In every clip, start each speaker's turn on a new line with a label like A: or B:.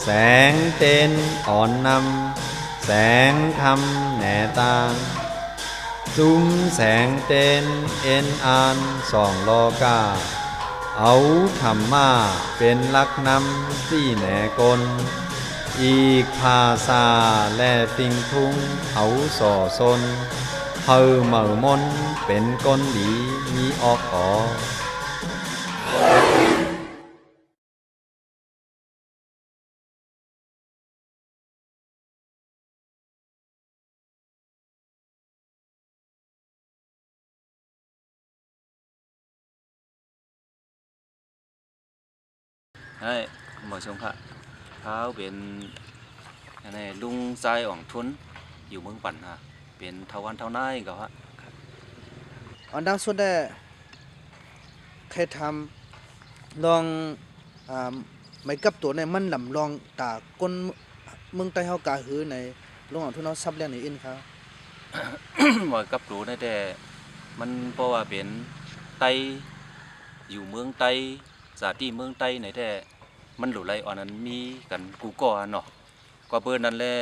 A: แสงเต้นอ่อนนำแสงคำแหน่ตางซุ้มแสงเต้นเอ็นอานสองโลกาเอาธรรมาเป็นลักนำสี่แหน่กลอีกภาษาและฟิงทุงเอาส่อซนเฮอเหม่อมนเป็นก้นดีมีออกออ
B: ให้หมอชงค่ะเขาเป็นอะไรลุงใจอ่องทุนอยู่เมืองปั่นฮะเป็นเทาวันเท่านายก็ฮะ
C: อันดังสุดได้ใครทำลองอ่าไม่กับตัวในมันลำลองตาก้นเมืองใต้เฮากาหือในลงของทุนเอาซับเลี้ยงในอินครับ
B: หมอกับรู้นะแต่มันเพราะว่าเป็นไตอยู่เมืองไตสาที่เมืองไตไหนแต่มันหลุดไรอ่อนนั้นมีกันกูก่อเนาะก็เปิ้นนั่นแหละ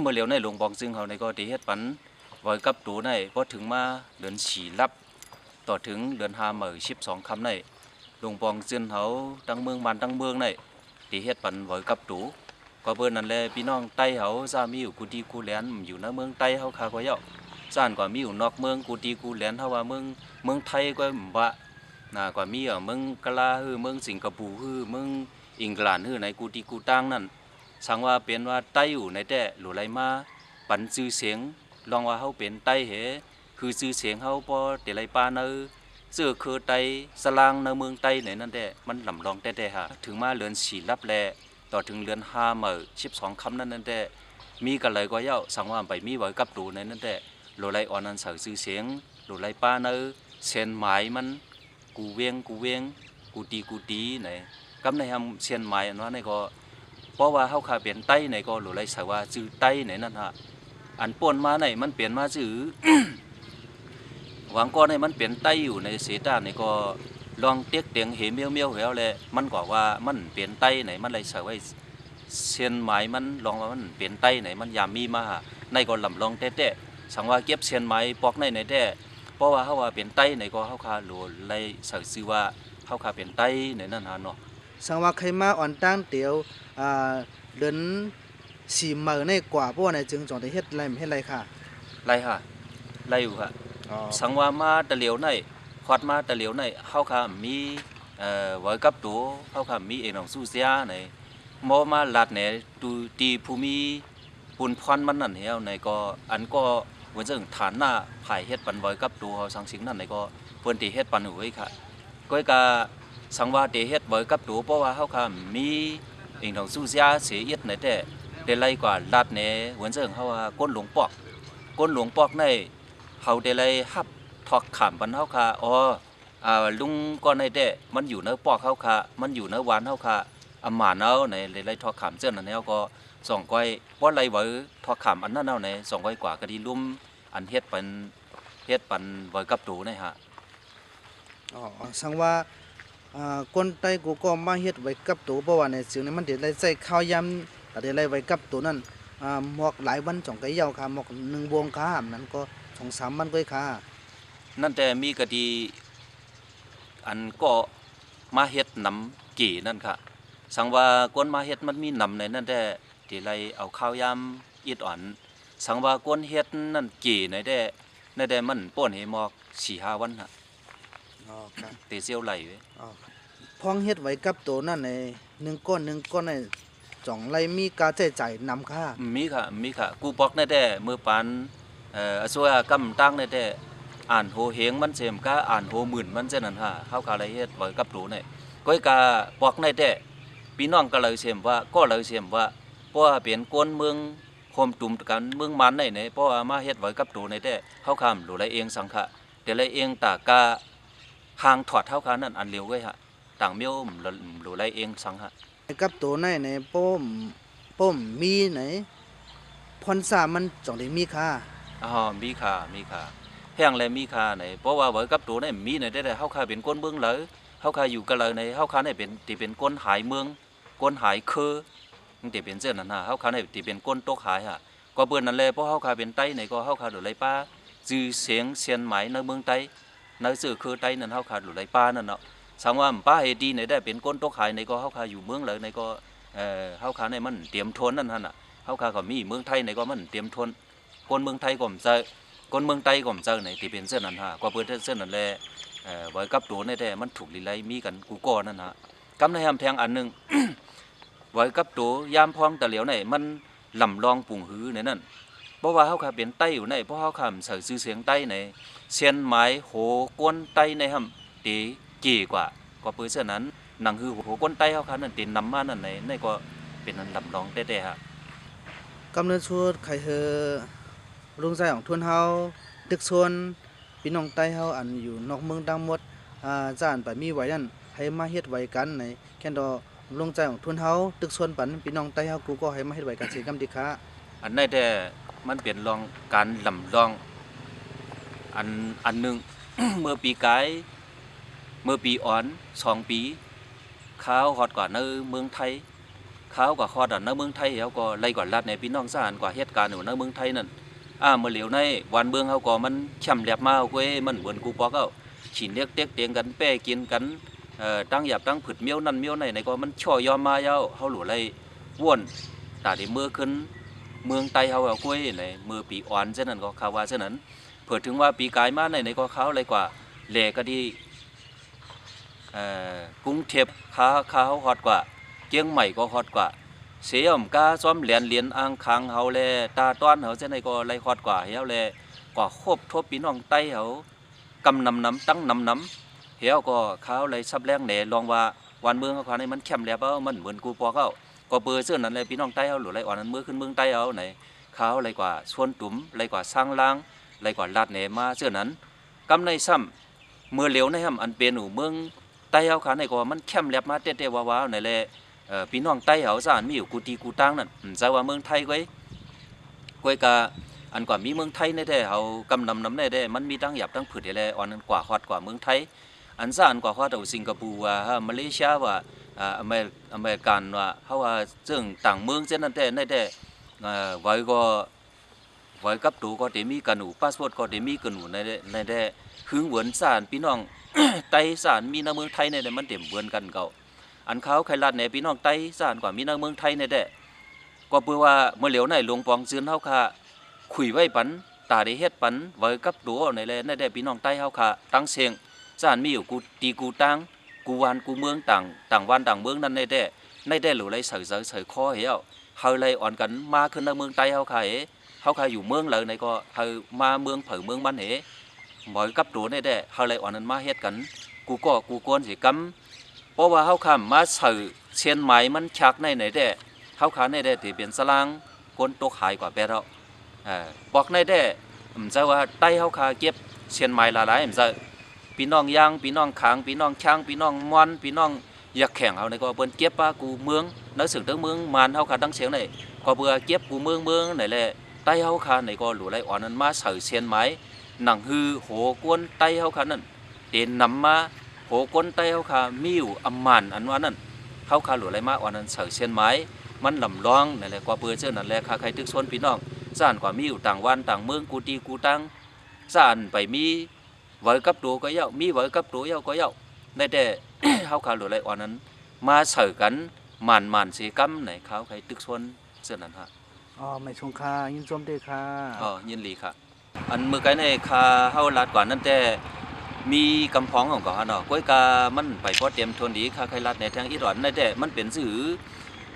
B: เมื่อเหลียวในหลวงบองซึ่งเขาในก็ได้เฮ็ดปันไว้กับตูในพอถึงมาเดือนฉีรับต่อถึงเดือน5มื้อ12ค่ำในหลวงบองซึ่งเขาตั้งเมืองบ้านตั้งเมืองในได้เฮ็ดปันไว้กับตูก็เปิ้นนั่นแหละพี่น้องไต้เขาซามีอยู่กูดีกูแลนอยู่ในเมืองไต้เขาคาก็เยาะซ่านกว่ามีอยู่นอกเมืองกูดีกูแลนเฮาว่าเมืองไทยก็บ่น่ากว่ามีเมืองกะลาฮือเมืองสิงคโปร์ฮือเมืองอังกฤษฮือในกูดีกูตั้งนั่น สังว่าเป็นว่าไต้อยู่ในแต่หลุไรมาปันชื่อเสียงลองว่าเขาเป็นไต้เหคือชื่อเสียงเขาพอแต่ไรปาเนอเสื้อคือไต้สลางในเมืองไต้ไหนนั่นแต่มันลำลองแต่ฮะถึงมาเรือนสีรับแลต่อถึงเรือน5มื้อ12ค่ำนั่นแต่มีกันเลยก็เย้าสังว่าไปมีไว้กับตูในนั่นแต่หลุไรอ่อนนั้นเสือชื่อเสียงหลุไรปาเนอเส้นหมายมันกูเวียงกูตีไหนกำในทำเส้นหมายอันว่าในก็เพราะว่าเฮาขาเป็นไต้ในก็หลุไรสว่าชื่อไต้ในนั่นฮะอันป่นมาในมันเปลี่ยนมาชื่อ หวังก็ในมันเปลี่ยนไต้อยู่ในเสตาในก็ลองเตียกเตียงเหเมียวแล้วแหละมันก็ว่ามันเปลี่ยนไต้ไหนมันเลยสว่าเส้นหมายมันลองว่ามันเปลี่ยนไต้ไหนมันยามมีมาในก็ลำลองแต่สังว่าเก็บเส้นหมายปอกในแต่เพราะว่าเฮาว่าเป็นไต้ในก็เฮาคาหลุไรชื่อว่าเฮาคาเป็นไต้ในนั่นฮะเนาะ
C: สังว่าใครมาอ่อนตั้งเตียวอ่าเดินสีเมือในกว่าเพราะว่าในจึงจองได้เฮ็ดไรค่ะ
B: ไล่ค่ะไล่อยู่ค่ะสังว่ามาตะเหลียวในขวัดมาตะเหลียวในเฮาค่ะมีไว้กับตัวเฮาค่ะมีเองของสู้เสียในมอมาลัดเนี่ยตูตีภูมิปุนพรมันนั่นเหี่ยวในก็อันก็เหมือนจังฐานหน้าภายเฮ็ดปันไว้กับตัวเฮาสังสิงนั่นในก็เพิ่นที่เฮ็ดปันอยู่ไว้ค่ะก็กะสังว่าที่เฮ็ดไว้กับตัวเพราะว่าเฮาค่ะมีเองของสู้เสียเสียเอียดในแต่ได้ไล่กว่าลัดเนี่ยเหมือนจังเฮาว่าก้นหลวงปอก ก้นหลวงปอกในเขาได้เลยฮับทอกขามปันเฮาค่ะอ๋อลุงก็ในเด้มันอยู่ในปอกเฮาค่ะมันอยู่ในหวานเฮาค่ะอำมาเนาในเลยทอกขามเจ้านั่นแนวก็สองก้อยบ่ไรไว้ทอกขามอันนั้นเอาในสองก้อยกว่าก็ดีลุ่มอันเฮ็ดปันไว้กับตูในฮะ
C: อ๋อสังว่าคนใต้กูก็มาเฮ็ดไว้กับตัวเพราะว่าในสิ่งนี้มันเดี๋ยวได้ใส่ข้าวยำแต่เดี๋ยวได้ไว้กับตัวนั้นหมอกหลายวันจ่องไก่ยาวค่ะหมอก1วงค่ะนั้นก็2-3วันก็ค่ะ
B: นั่นแต่มีก็ดีอันก็มาเฮ็ดนำกี่นั่นค่ะสังว่าก้นมาเฮ็ดมันมีนำในนั่นแต่ที่ไรเอาข้าวยำอีดอ่อนสังว่าก้นเฮ็ดนั่นกี่ในได้มันป่นให้หมอก 4-5 วันฮะ
C: อ๋อครับ
B: เตเซียวไหลเว้ย
C: อ๋อพองเฮ็ดไว้กับตัวนั่นใน1 ก้อนใน2 ไร่มีค่าใช้จ่ายนำค่ะ
B: มีค่ะกูบอกในแต่มือปานอสัวกำตั้งในแต่อ่านโหเฮงมันเสมกะอ่านโหหมื่นมันเจ้านั่นฮะเฮาก็เลยเฮ็ดไว้กับตูนี่ก้อยกะบอกในแต่พี่น้องก็เลยเสมว่าก็เลยเสมว่าเพราะว่าเป็นคนเมืองโฮมตุ่มกันเมืองมันในเพราะว่ามาเฮ็ดไว้กับตูในแต่เฮาคำหลู่ไรเองสังขะแต่ไรเองตากะหางถอดเฮาคานั่นอันเร็วเว้ยฮะต่างเมียวหลู่ไรเองสังหะ
C: กับตัวในป้มมีไหนพรสามันจ่องได้มีค่า
B: อ๋อมีค่ะแห้งและมีค่าไหนเพราะว่าไว้กับตัวนี่มีในได้เฮาคาเป็นคนเมืองเหลอเฮาคาอยู่กันเลยในเฮาคาได้เป็นที่เป็นคนหายเมืองคนหายคือ มันจะเป็นเส้นนั้นฮะเฮาคาในที่เป็นก้นโต๊ะขายฮะก็เปิ้นนั่นแหละเพราะเฮาคาเป็นไต้ในก็เฮาคาหลุไหลป้าจื้อเสียงเซียนหมายในเมืองไต้ในสื่อคือไต้นั่นเฮาคาหลุไหลป้านั่นเนาะสังว่าป้าเฮดีในได้เป็นก้นโต๊ะขายในก็เฮาคาอยู่เมืองเลยในก็เฮาคาในมันเตรียมทนนั่นหั่นน่ะเฮาคาก็มีเมืองไทยในก็มันเตรียมทนคนเมืองไทยก็เจอคนเมืองไต้ก็เจอในที่เป็นเส้นนั้นฮะก็เปิ้นเส้นนั้นแหละไว้กับตัวในแต่มันถูกลิไลมีกันกูก่อนั่นฮะกำในหำแทงอันนึง ไว้กับตัวยามพองตะเหลียวไหนมันลำลองปุ่งหือในนั่นเพราะว่าเฮาคาเป็นไต้อยู่ในเพราะเฮาคาใส่ชื่อเสียงไต้ในเสียนไม้โหกวนไต้ในหำตีเก๋กว่าก็เปื้อเสื้อนั้นหนังหือโหกวนไต้เฮาคานั่นตีนำมานั่นในก็เป็นอันลำลองแท้ๆฮะ
C: กำเนิดชุดไข่เฮอลุงใจของทุนเฮาตึกส่วนพี่น้องใต้เฮาอันอยู่นอกเมืองดังหมดจ้านไปมีไว้นั่นให้มาเฮ็ดไว้กันในแค่นดอลุงใจของทุนเฮาตึกส่วนปันพี่น้องใต้เฮากูก็ให้มาเฮ็ดไว้กันสิกำดิคะ
B: อันในแต่มันเป็นรองการลำลองอันหนึ่ง เมื่อปีกายเมื่อปีอ่อน2 ปีข้าวฮอดกว่าในเมืองไทยข้าวกว่าฮอดในเมืองไทยเขาก็ไล่กว่าลัดในพี่น้องสานกว่าเหตุการณ์อยู่ในเมืองไทยนั่นเมื่อเหลียวในวันเมืองเขาก็มันช่ำแหลบมาเอาเว้ยมันเหมือนกูปอกเอาฉีนเรียกเต็กเตียงกันแป้กินกันตั้งหยาบตั้งผึดเมี้ยวนั่นเมี้ยวในก็มันช่อยอมมาเย้าเขาหลุไล่ว่นตาได้เมื่อขึ้นเมืองไทยเขาเอาเว้ยในเมื่อปีอ่อนเช่นนั้นก็ข่าวว่าเช่นนั้นเผื่อถึงว่าปีกายมาในก็เขาอะไรกว่าแหลก็ดีกรุงเทพข้าฮอดกว่าเชียงใหม่ก็ฮอดกว่าเสียมกาซ้อมเหรียญอ่างคังเฮาแลตาต้อนเฮาเช่นใดก็ไล่ฮอดกว่าเฮาแลกว่าครบทบพี่น้องไต้เฮากำนำตั้งนำเฮาก็เขาเลยซับแรงแหน่ลองว่าวันเมืองเขาในมันแคมแล้วมันเหมือนกูปอเขาก็เบอร์เสื้อนั้นเลยพี่น้องไต้เฮาหรือไรอ่อนนั้นเมื่อขึ้นเมืองไต้เฮาไหนเขาอะไรกว่าชวนตุ่มอะไรกว่าสร้างล้างอะไรกว่าลาดแหน่มาเสื้อนั้นกำในซ้ำเมื่อเหลียวในห้ำอันเป็นหนูเมืองไต้เฮาขาในก็มันแคมแล้วมาเต้ๆว้าวๆในแลพี่น้องไต้เฮาสานมีอยู่กูตีกูตั้งนั่นจะว่าเมืองไทยก้อยกะอันกว่ามีเมืองไทยในแท้เฮากำนำในแท้มันมีตั้งหยับตั้งผืดแลอ่อนนั้นกว่าฮอดกว่าเมืองไทยอันซ่านกว่าฮอดเอาสิงคโปร์ว่ามาเลเซียว่าอเมริกันว่าเฮาว่าซึ่งต่างเมืองเช่นนั้นแต่ในแท้ไว้ก็ไว้กับตูก็ได้มีกันหนูพาสปอร์ตก็ได้มีกันหนูในแท้หึงเหมือนซ่านพี่น้อง ไต้ซ่านมีในเมืองไทยในมันเต็มเหมือนกันเก่าอันเขาใครลาดในพี่น้องไต้ซ่านกว่ามีในเมืองไทยในแท้ก็เพื่อว่าเมื่อเหลียวในหลวงปองซื้อเฮาค่ะคุยไว้ปันตาได้เฮ็ดปันไว้กับตัวในแลในได้พี่น้องใต้เฮาค่ะตั้งเสียงซ่านมีอยู่กูตีกูตังกูวานกูเมืองต่างวันต่างเมืองนั้นในได้หรือไรเสยคอเหี่ยวเฮาเลยอ่อนกันมาขึ้นในเมืองใต้เฮาค่ะเฮาค่ะอยู่เมืองเลยในก็เฮามาเมืองเผอเมืองบ้านบ่อยกับตัวในได้เฮาเลยอ่อนนั้นมาเฮ็ดกันกูกวนสิกำเพราะว่าเฮาค่ะมาเสือเชียนหมายมันชักในได้เฮาค่ะในได้ที่เป็นสลางคนตกหายกว่าแปดเราบอกในได้จะว่าไต้เฮาคาเก็บเชียนไม้หลายๆจะพี่น้องยางพี่น้องขางพี่น้องช้างพี่น้องมอนพี่น้องอยากแข่งเฮาในก็เปิ้นเก็บว่ากูเมืองนักสึกทั้งเมืองมานเฮาคาตั้งเสียงได้ก็เบื่อเก็บกูเมืองไหนแหละไต้เฮาคาในก็หลู่ไหลอ่อนนั้นมาใส่เชียนไม้หนังฮือโหกวนไต้เฮาคานั่นเต็นนำมาโหกวนไต้เฮาคามีอยู่อำมานอันว่านั่นเฮาคาหลู่ไหลมาอ่อนนั้นใส่เชียนไม้มันลำลองนั่นแหละก็เบื่อเจ้านั่นแหละคาใครตึกส่วนพี่น้องซ่านกว่ามีอยู่ต่างวันต่างเมืองกูตีกูตั้งซ่านไปมีไว้กับตัวก็เย้ามีไว้กับตัวเย้าก็เย้าในแต่ เฮาขาหรือไรอ่อนนั้นมาเสิร์กันมันเสกัมไหนเขาใครตึกส่วนเส้นนั้นฮะ
C: ไม่ชงค่ายินชมเด้อค่ะ
B: ยินดีค่ะอันเมื่อไกในคาเฮาลาดกว่านั้นแต่มีกำพองของก่อนเนาะก้อยกามันไปพอเตรียมทนดีคาใครลาดในทางอีหลอนในแต่มันเป็นสื่อ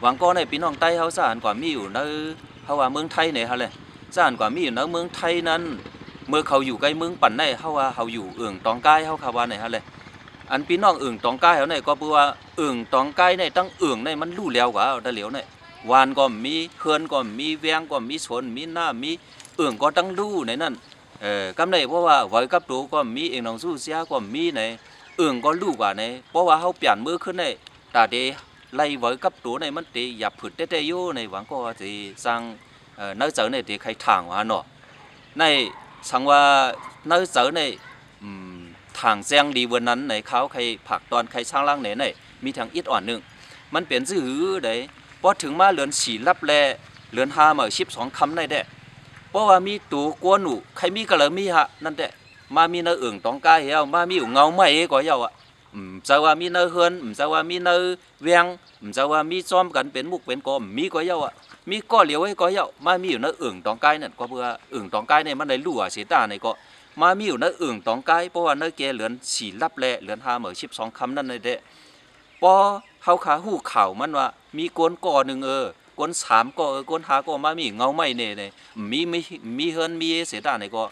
B: หวังก็ในพี่น้องใต้เฮาซ่านกว่ามีอยู่ในเฮาว่าเมืองไทยเนี่ยฮะเลยซ่านกว่ามีอยู่ในเมืองไทยนั้นเมื่อเขาอยู่ใกล้เมืองปั่นได้เฮาว่าเฮาอยู่เอิ่งตองกายเฮาคาว่าไหนฮะเลยอันพี่น้องเอิ่งตองกายเฮาเนี่ยก็เพื่อว่าเอิ่งตองกายเนี่ยตั้งเอิ่งเนี่ยมันรู้แล้วกว่าตะเหลียวเนี่ยวานก็มีเขื่อนก็มีแวงก็มีสวนมีน้ำมีเอิ่งก็ตั้งรู้ในนั้นกำได้เพราะว่าไว้กับตัวก็มีเองน้องสู้เสียก็มีในเอิ่งก็รู้กว่าในเพราะว่าเฮาเปลี่ยนมือขึ้นในตาเดไล่ไว้กับตัวในมันตีหยับผึดเต้ๆอยู่ในหวังก็สิสร้างนักเจอในที่ใครทางว่าเนาะในสังว่านักเจอในทางแจ้งดีวันนั้นในเขาใครผักตอนใครสร้างร่างไหนมีทางอิดอ่อนหนึ่งมันเปลี่ยนซื่อได้ พอถึงมาเหลือนสีรับแลเหลือน5มา12คำในแด้เพราะว่ามีตูกวนหนูใครมีก็เลยมีฮะนั่นแด้มามีเนอเอิ่งตองกายเฮามามีอยู่เงาไม้ก็เฮาอ่ะจะว่ามีเนอเฮือนจะว่ามีเนอเวียงจะว่ามีซ้อมกันเป็นมุกเป็นกอมีก็เฮาอ่ะมีก็เหลียวให้ก็เฮามามีอยู่เนอเอิ่งตองกายนั่นก็เพื่อเอิ่งตองกายเนี่ยมันได้รั่วเสียตาในก็มามีอยู่เนอเอิ่งตองกายเพราะว่าเนอแกเหลือนสีรับแลเหลือน5มา12คำนั่นในแด้พอเฮาขาหู้ข่าวมันว่ามีกวนก่อหนึ่งกวน3ก่อกวน5ก่อมามีเงาไม้เนี่ยมีเฮือนมีเสียตาในก็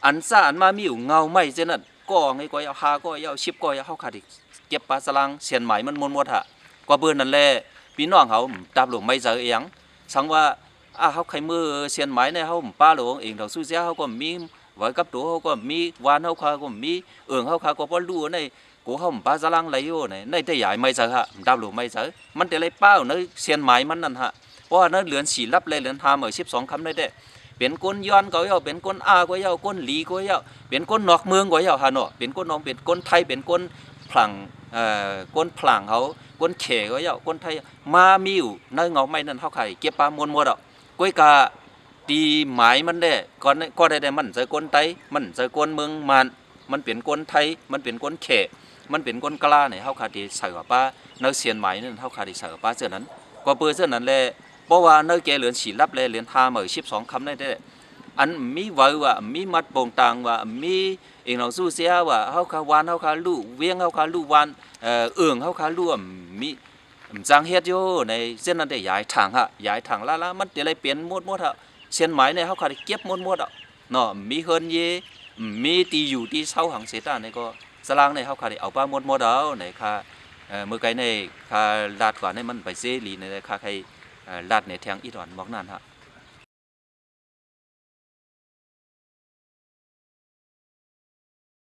B: อันซ่าอันมามีอยู่เงาไม้เจนั่นก่อไงก็เอา5ก็เอา10ก็เอาเฮาขาดเก็บปลาสลังเสียนไหมมันมดๆฮะก็เบิ่นนั่นแหละพี่น้องเขาตามหลวงไม่เจอเอียงสังว่าเฮาใครมือเสียนไหมเนี่ยเฮาป้าหลวงเองเราสู้เสียเฮาก็มีไว้กับตัวเฮาก็มีวานเฮาขาก็มีเฮาขาก็บ่รู้ในกูเขาป้าสลังไหลอยู่ในแต่ใหญ่ไม่เจอฮะดาวหลวงไม่เจอมันแต่ไรเป้าในเสียนไหมมันนั่นฮะเพราะว่าในเหลือนสีรับเลยเหลือน5มา12คำได้เป็นก้นย้อนก็เฮาเป็นก้นก็เฮาก้นหลีก็เฮาเป็นก้นนอกเมืองก็เฮาฮะเนาะเป็นก้นน้องเป็นก้นไทยเป็นก้นพลังก้นพลังเขาก้นเขก็เฮาก้นไทยมามีอยู่ในเงาไม้นั่นเฮาไข่เก็บปลามวดอ่ะก้อยกาตีหมายมันได้ก็ได้มันเจอก้นไตมันเจอก้นเมืองมันเป็นก้นไทยมันเป็นก้นเขมันเป็นก้นกล้าเนี่ยเฮาขาดที่ใส่ว่าป้าเนื้อเสียนหมายนั่นเฮาขาดที่ใส่ว่าป้าเจ้านั้นก็เปิดเจ้านั้นแหละเพราะว่าเนื้อแกเหลือนสีรับเลยเหลือน5มา12คำได้อันมีไว้ว่ามีมัดโป่งต่างว่ามีเองเราสู้เสียว่าเฮาขาวานเฮาขาลู่เวียงเฮาขาลู่วานเฮาขาลู่มีจังเฮ็ดอยู่ในเส้นนั้นได้ย้ายทางฮะย้ายทางละมันจะได้เปลี่ยนหมดฮะเส้นหมายเนี่ยเฮาขาดเก็บหมดอ่ะเนาะมีเฮินเยมีตีอยู่ที่เสาหังเสตาเนี่ยก็สลางในเฮาขาดเอาป้าหมดเอาในค่าเมื่อไกลในค่าลาดกว่าในมันไปเสรีในค่าใครลาดในแทงอีดอนบอกนั่นฮะ